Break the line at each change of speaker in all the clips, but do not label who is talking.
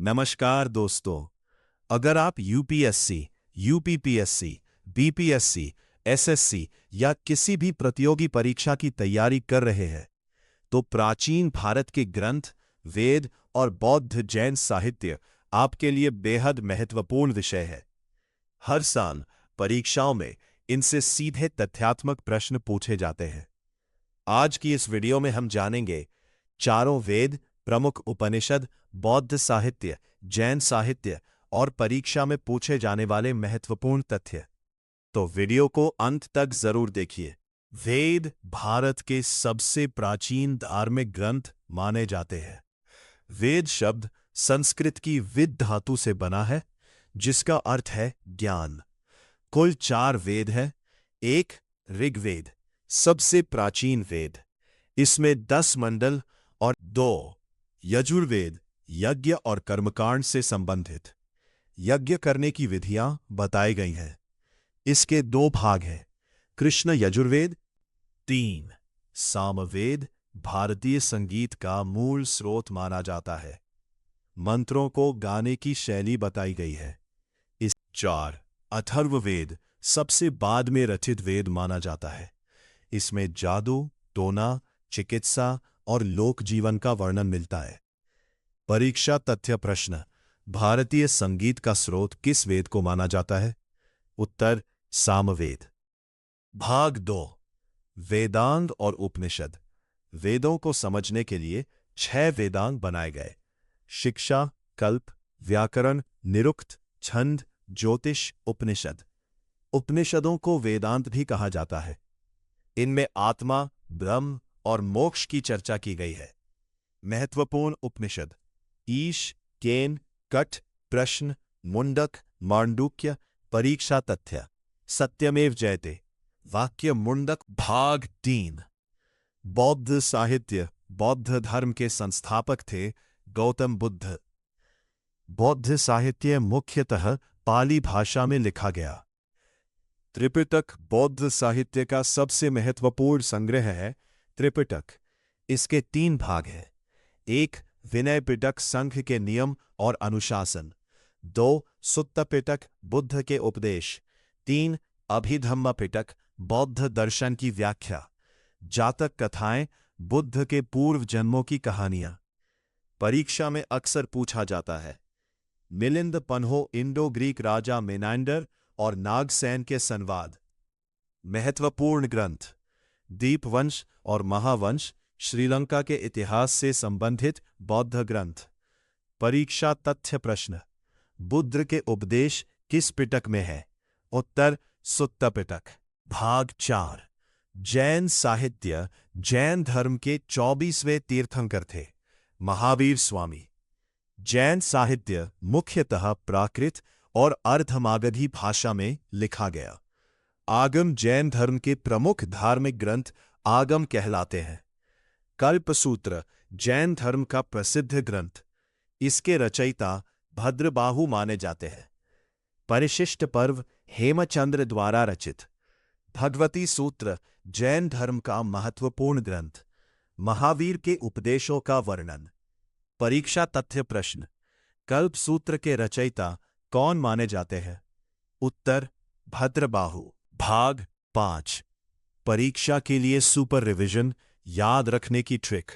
नमस्कार दोस्तों। अगर आप यूपीएससी, यूपीपीएससी, बीपीएससी, एसएससी या किसी भी प्रतियोगी परीक्षा की तैयारी कर रहे हैं, तो प्राचीन भारत के ग्रंथ, वेद और बौद्ध जैन साहित्य आपके लिए बेहद महत्वपूर्ण विषय है। हर साल परीक्षाओं में इनसे सीधे तथ्यात्मक प्रश्न पूछे जाते हैं। आज की इस वीडियो में हम जानेंगे चारों वेद, प्रमुख उपनिषद, बौद्ध साहित्य, जैन साहित्य और परीक्षा में पूछे जाने वाले महत्वपूर्ण तथ्य। तो वीडियो को अंत तक जरूर देखिए। वेद भारत के सबसे प्राचीन धार्मिक ग्रंथ माने जाते हैं। वेद शब्द संस्कृत की विद धातु से बना है, जिसका अर्थ है ज्ञान। कुल 4 वेद हैं। 1 ऋग्वेद, सबसे प्राचीन वेद, इसमें 10 मंडल, और 2 यजुर्वेद, यज्ञ और कर्मकांड से संबंधित यज्ञ करने की विधियां बताई गई हैं। इसके 2 भाग हैं, कृष्ण यजुर्वेद। 3 सामवेद, भारतीय संगीत का मूल स्रोत माना जाता है। मंत्रों को गाने की शैली बताई गई है। इस 4 अथर्ववेद, सबसे बाद में रचित वेद माना जाता है। इसमें जादू, टोना, चिकित्सा और लोक जीवन का वर्णन मिलता है। परीक्षा तथ्य प्रश्न: भारतीय संगीत का स्रोत किस वेद को माना जाता है? उत्तर: सामवेद। भाग 2 वेदांग और उपनिषद। वेदों को समझने के लिए 6 वेदांग बनाए गए: शिक्षा, कल्प, व्याकरण, निरुक्त, छंद, ज्योतिष, उपनिषद। उपनिषदों को वेदांत भी कहा जाता है। इनमें आत्मा, ब्रह्म और मोक्ष की चर्चा की गई है। महत्वपूर्ण उपनिषद: ईश, केन, कठ, प्रश्न, मुंडक, मांडुक्य, परीक्षा तथ्य, सत्यमेव जयते, वाक्य मुंडक। भाग 3 बौद्ध साहित्य। बौद्ध धर्म के संस्थापक थे गौतम बुद्ध। बौद्ध साहित्य मुख्यतः पाली भाषा में लिखा गया। त्रिपिटक बौद्ध साहित्य का सबसे महत्वपूर्ण संग्रह है। त्रिपिटक, इसके 3 भाग हैं। 1 विनय पिटक, संघ के नियम और अनुशासन। 2 सुत्त पिटक, बुद्ध के उपदेश। 3 अभिधम्म पिटक, बौद्ध दर्शन की व्याख्या। जातक कथाएं, बुद्ध के पूर्व जन्मों की कहानियां। परीक्षा में अक्सर पूछा जाता है। मिलिंद पन्हो, इंडो ग्रीक राजा मेनांडर और नागसेन के संवाद। महत्वपूर्ण ग्रंथ: दीपवंश और महावंश, श्रीलंका के इतिहास से संबंधित बौद्ध ग्रंथ। परीक्षा तथ्य प्रश्न: बुद्ध के उपदेश किस पिटक में है? उत्तर: सुत्त पिटक। भाग 4 जैन साहित्य। जैन धर्म के 24वें तीर्थंकर थे महावीर स्वामी। जैन साहित्य मुख्यतः प्राकृत और अर्धमागधी भाषा में लिखा गया। आगम जैन धर्म के प्रमुख धार्मिक ग्रंथ आगम कहलाते हैं। कल्पसूत्र जैन धर्म का प्रसिद्ध ग्रंथ। इसके रचयिता भद्रबाहु माने जाते हैं। परिशिष्ट पर्व हेमचंद्र द्वारा रचित। भगवती सूत्र जैन धर्म का महत्वपूर्ण ग्रंथ। महावीर के उपदेशों का वर्णन। परीक्षा तथ्य प्रश्न: कल्पसूत्र के रचयिता कौन माने जाते हैं? उत्तर: भद्रबाहु। भाग 5 परीक्षा के लिए सुपर रिविजन, याद रखने की trick.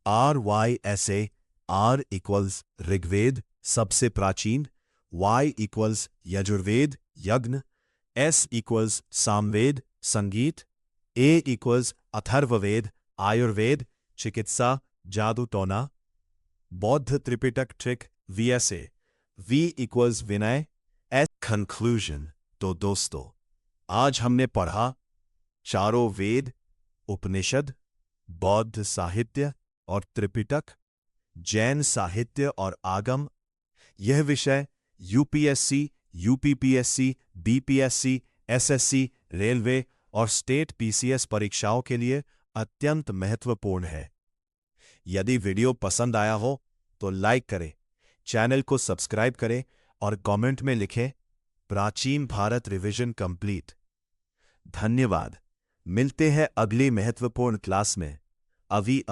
RYSA। R equals Rigveda, सबसे प्राचीन। Y इक्वल्स यजुर्वेद, यज्ञ। S इक्वल्स सामवेद, संगीत। A इक्वल्स अथर्ववेद, आयुर्वेद, चिकित्सा, जादू टोना। बौद्ध Tripitaka trick VSA। V equals Vinaya, S conclusion. तो दोस्तों, आज हमने पढ़ा चारों वेद, उपनिषद, बौद्ध साहित्य और त्रिपिटक, जैन साहित्य और आगम। यह विषय UPSC, UPPSC, BPSC, SSC, railway और स्टेट पीसीएस परीक्षाओं के लिए अत्यंत महत्वपूर्ण है। यदि वीडियो पसंद आया हो तो लाइक करें, चैनल को सब्सक्राइब करें और कमेंट में लिखें प्राचीन भारत रिवीजन कंप्लीट। धन्यवाद। मिलते हैं अगली महत्वपूर्ण क्लास में। अभी।